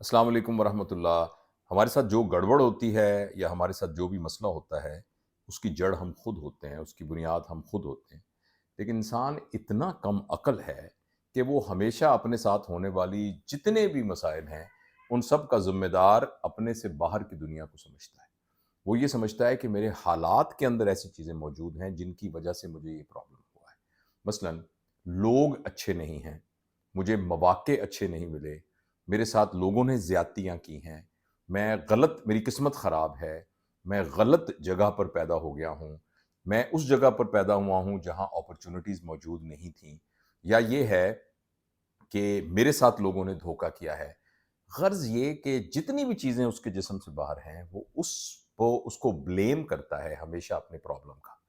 अस्सलाम वालेकुम वरहमत उल्लाह। हमारे साथ जो गड़बड़ होती है या हमारे साथ जो भी मसला होता है, उसकी जड़ हम खुद होते हैं, उसकी बुनियाद हम खुद होते हैं। लेकिन इंसान इतना कम अक्ल है कि वो हमेशा अपने साथ होने वाली जितने भी मसाइल हैं, उन सब का ज़िम्मेदार अपने से बाहर की दुनिया को समझता है। वो ये समझता है कि मेरे हालात के अंदर ऐसी चीज़ें मौजूद हैं जिनकी वजह से मुझे ये प्रॉब्लम हुआ है। मसलन लोग अच्छे नहीं हैं, मुझे मौक़े अच्छे नहीं मिले, मेरे साथ लोगों ने ज़्यादतियाँ की हैं, मैं गलत मेरी किस्मत ख़राब है, मैं गलत जगह पर पैदा हो गया हूँ, मैं उस जगह पर पैदा हुआ हूँ जहाँ अपॉर्च्युनिटीज़ मौजूद नहीं थीं, या ये है कि मेरे साथ लोगों ने धोखा किया है। ग़र्ज़ ये कि जितनी भी चीज़ें उसके जिस्म से बाहर हैं, वो उसको ब्लेम करता है हमेशा अपने प्रॉब्लम का।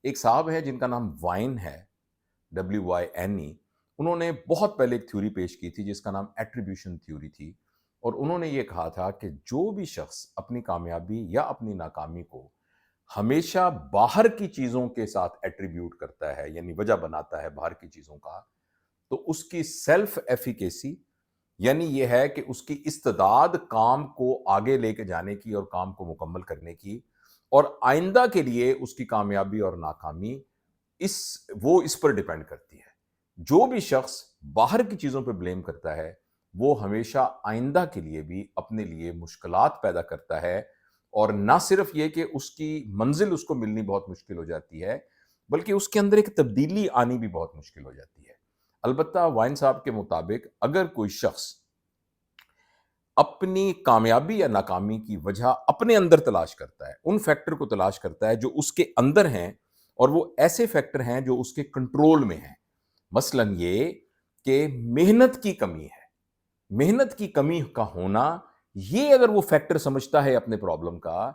एक साहब हैं जिनका नाम वाइन है, WYNE। उन्होंने बहुत पहले एक थ्योरी पेश की थी जिसका नाम एट्रिब्यूशन थ्योरी थी, और उन्होंने ये कहा था कि जो भी शख्स अपनी कामयाबी या अपनी नाकामी को हमेशा बाहर की चीज़ों के साथ एट्रिब्यूट करता है, यानी वजह बनाता है बाहर की चीज़ों का, तो उसकी सेल्फ एफिकेसी, यानी ये है कि उसकी इस्तेदाद काम को आगे लेके जाने की और काम को मुकम्मल करने की, और आइंदा के लिए उसकी कामयाबी और नाकामी इस पर डिपेंड करती है। जो भी शख्स बाहर की चीज़ों पे ब्लेम करता है, वो हमेशा आइंदा के लिए भी अपने लिए मुश्किलात पैदा करता है, और ना सिर्फ ये कि उसकी मंज़िल उसको मिलनी बहुत मुश्किल हो जाती है, बल्कि उसके अंदर एक तब्दीली आनी भी बहुत मुश्किल हो जाती है। अलबत्ता वाइन साहब के मुताबिक अगर कोई शख्स अपनी कामयाबी या नाकामी की वजह अपने अंदर तलाश करता है, उन फैक्टर को तलाश करता है जो उसके अंदर हैं, और वो ऐसे फैक्टर हैं जो उसके कंट्रोल में हैं। मसलन ये कि मेहनत की कमी है, मेहनत की कमी का होना, ये अगर वो फैक्टर समझता है अपने प्रॉब्लम का,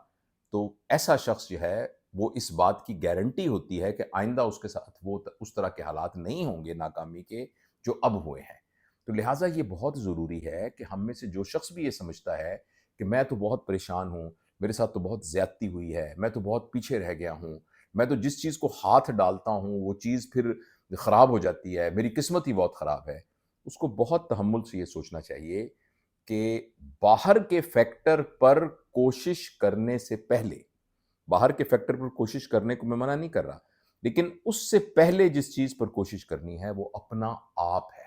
तो ऐसा शख्स जो है, वो इस बात की गारंटी होती है कि आइंदा उसके साथ वो उस तरह के हालात नहीं होंगे नाकामी के, जो अब हुए हैं। तो लिहाजा ये बहुत ज़रूरी है कि हम में से जो शख्स भी ये समझता है कि मैं तो बहुत परेशान हूँ, मेरे साथ तो बहुत ज़्यादती हुई है, मैं तो बहुत पीछे रह गया हूँ, मैं तो जिस चीज़ को हाथ डालता हूँ, वो चीज़ फिर खराब हो जाती है, मेरी किस्मत ही बहुत खराब है। उसको बहुत तहम्मुल से ये सोचना चाहिए कि बाहर के फैक्टर पर कोशिश करने से पहले, बाहर के फैक्टर पर कोशिश करने को मैं मना नहीं कर रहा, लेकिन उससे पहले जिस चीज़ पर कोशिश करनी है, वो अपना आप है।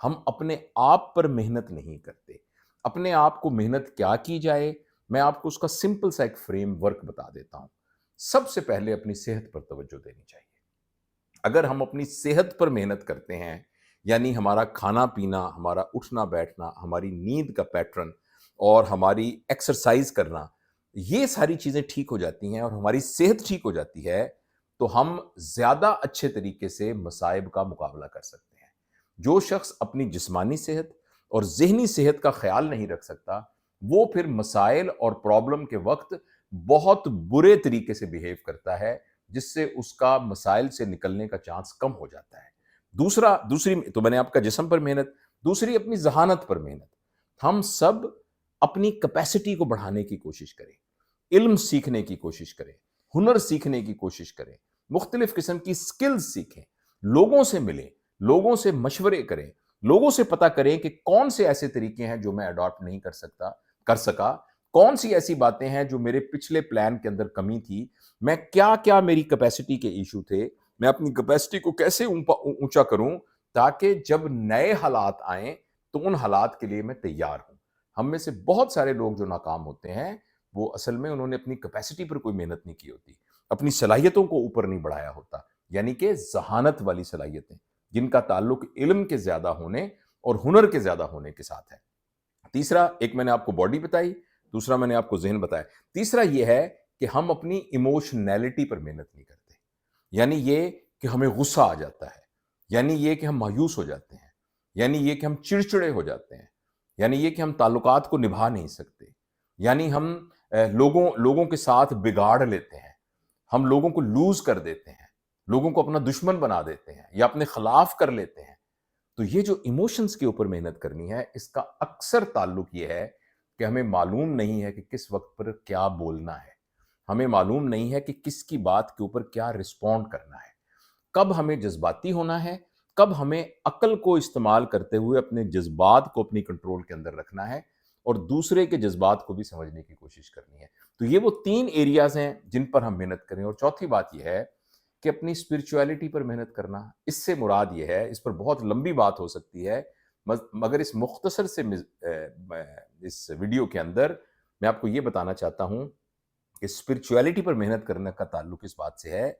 हम अपने आप पर मेहनत नहीं करते। अपने आप को मेहनत क्या की जाए, मैं आपको उसका सिंपल सा एक फ्रेमवर्क बता देता हूँ। सबसे पहले अपनी सेहत पर तवज्जो देनी चाहिए। अगर हम अपनी सेहत पर मेहनत करते हैं, यानी हमारा खाना-पीना, हमारा उठना-बैठना, हमारी नींद का पैटर्न और हमारी एक्सरसाइज़ करना, ये सारी चीज़ें ठीक हो जाती हैं और हमारी सेहत ठीक हो जाती है, तो हम ज़्यादा अच्छे तरीके से मसाइब का मुकाबला कर सकते हैं। जो शख्स अपनी जिस्मानी सेहत और ज़हनी सेहत का ख़्याल नहीं रख सकता, वो फिर मसाइल और प्रॉब्लम के वक़्त बहुत बुरे तरीके से बिहेव करता है, जिससे उसका मसाइल से निकलने का चांस कम हो जाता है। दूसरी तो मैंने आपका जिस्म पर मेहनत, दूसरी अपनी ज़हानत पर मेहनत। हम सब अपनी कैपेसिटी को बढ़ाने की कोशिश करें, इल्म सीखने की कोशिश करें, हुनर सीखने की कोशिश करें, मुख्तलिफ किस्म की स्किल्स सीखें, लोगों से मिलें, लोगों से मशवरे करें, लोगों से पता करें कि कौन से ऐसे तरीके हैं जो मैं अडॉप्ट नहीं कर सका, कौन सी ऐसी बातें हैं जो मेरे पिछले प्लान के अंदर कमी थी, मैं क्या-क्या मेरी कैपेसिटी के इश्यू थे, मैं अपनी कैपेसिटी को कैसे ऊँचा करूँ ताकि जब नए हालात आएँ, तो उन हालात के लिए मैं तैयार हूँ। हम में से बहुत सारे लोग जो नाकाम होते हैं, वो असल में उन्होंने अपनी कैपेसिटी पर कोई मेहनत नहीं की होती, अपनी सलाहियतों को ऊपर नहीं बढ़ाया होता, यानी कि ज़हानत वाली सलाहियतें, जिनका ताल्लुक इल्म के ज़्यादा होने और हुनर के ज़्यादा होने के साथ है। तीसरा, एक मैंने आपको बॉडी बताई, दूसरा मैंने आपको ज़हन बताया। तीसरा ये है कि हम अपनी इमोशनैलिटी पर मेहनत नहीं करते। यानी ये कि हमें गुस्सा आ जाता है, यानी ये कि हम मायूस हो जाते हैं, यानी ये कि हम चिड़चिड़े हो जाते हैं, यानी ये कि हम ताल्लुकात को निभा नहीं सकते, यानी हम लोगों के साथ बिगाड़ लेते हैं, हम लोगों को लूज़ कर देते हैं, लोगों को अपना दुश्मन बना देते हैं या अपने खिलाफ कर लेते हैं। तो ये जो इमोशंस के ऊपर मेहनत करनी है, इसका अक्सर ताल्लुक ये है कि हमें मालूम नहीं है कि किस वक़्त पर क्या बोलना है। हमें मालूम नहीं है कि किसकी बात के ऊपर क्या रिस्पॉन्ड करना है। कब हमें जज़्बाती होना है, कब हमें अक्ल को इस्तेमाल करते हुए अपने जज़्बात को अपनी कंट्रोल के अंदर रखना है, اور دوسرے کے جذبات کو بھی سمجھنے کی کوشش کرنی ہے. تو یہ وہ 3 ایریاز ہیں جن پر ہم محنت کریں. اور چوتھی بات یہ ہے کہ اپنی اسپرچویلٹی پر محنت کرنا. اس سے مراد یہ ہے، اس پر بہت لمبی بات ہو سکتی ہے، مگر اس مختصر سے اس ویڈیو کے اندر میں آپ کو یہ بتانا چاہتا ہوں کہ اسپرچویلٹی پر محنت کرنے کا تعلق اس بات سے ہے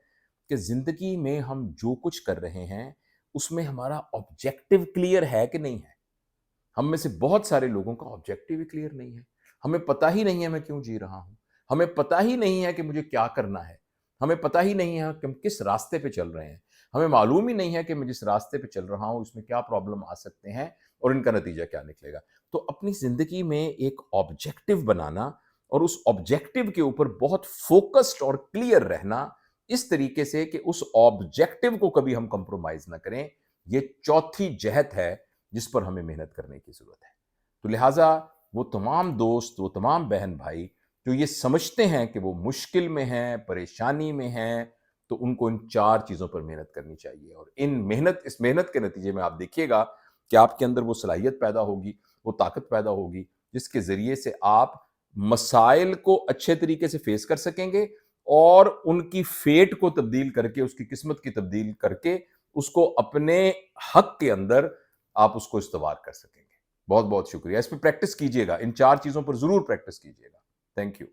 کہ زندگی میں ہم جو کچھ کر رہے ہیں اس میں ہمارا آبجیکٹو کلیئر ہے کہ نہیں ہے. ہم میں سے بہت سارے لوگوں کا آبجیکٹو ہی کلیئر نہیں ہے. ہمیں پتہ ہی نہیں ہے میں کیوں جی رہا ہوں. ہمیں پتہ ہی نہیں ہے کہ مجھے کیا کرنا ہے. ہمیں پتہ ہی نہیں ہے کہ ہم کس راستے پہ چل رہے ہیں. ہمیں معلوم ہی نہیں ہے کہ میں جس راستے پہ چل رہا ہوں اس میں کیا پرابلم آ سکتے ہیں اور ان کا نتیجہ کیا نکلے گا. تو اپنی زندگی میں ایک آبجیکٹو بنانا اور اس آبجیکٹو کے اوپر بہت فوکسڈ اور کلیئر رہنا اس طریقے سے کہ اس آبجیکٹو کو کبھی ہم کمپرومائز نہ کریں، یہ چوتھی جہت ہے جس پر ہمیں محنت کرنے کی ضرورت ہے. تو لہٰذا وہ تمام دوست، وہ تمام بہن بھائی جو یہ سمجھتے ہیں کہ وہ مشکل میں ہیں، پریشانی میں ہیں، تو ان کو ان 4 چیزوں پر محنت کرنی چاہیے. اور اس محنت کے نتیجے میں آپ دیکھیے گا کہ آپ کے اندر وہ صلاحیت پیدا ہوگی، وہ طاقت پیدا ہوگی جس کے ذریعے سے آپ مسائل کو اچھے طریقے سے فیس کر سکیں گے اور ان کی فیٹ کو تبدیل کر کے، اس کی قسمت کی تبدیل کر کے اس کو اپنے حق کے اندر آپ اس کو استوار کر سکیں گے. بہت بہت شکریہ. اس پہ پریکٹس کیجئے گا، ان 4 چیزوں پر ضرور پریکٹس کیجئے گا. Thank you.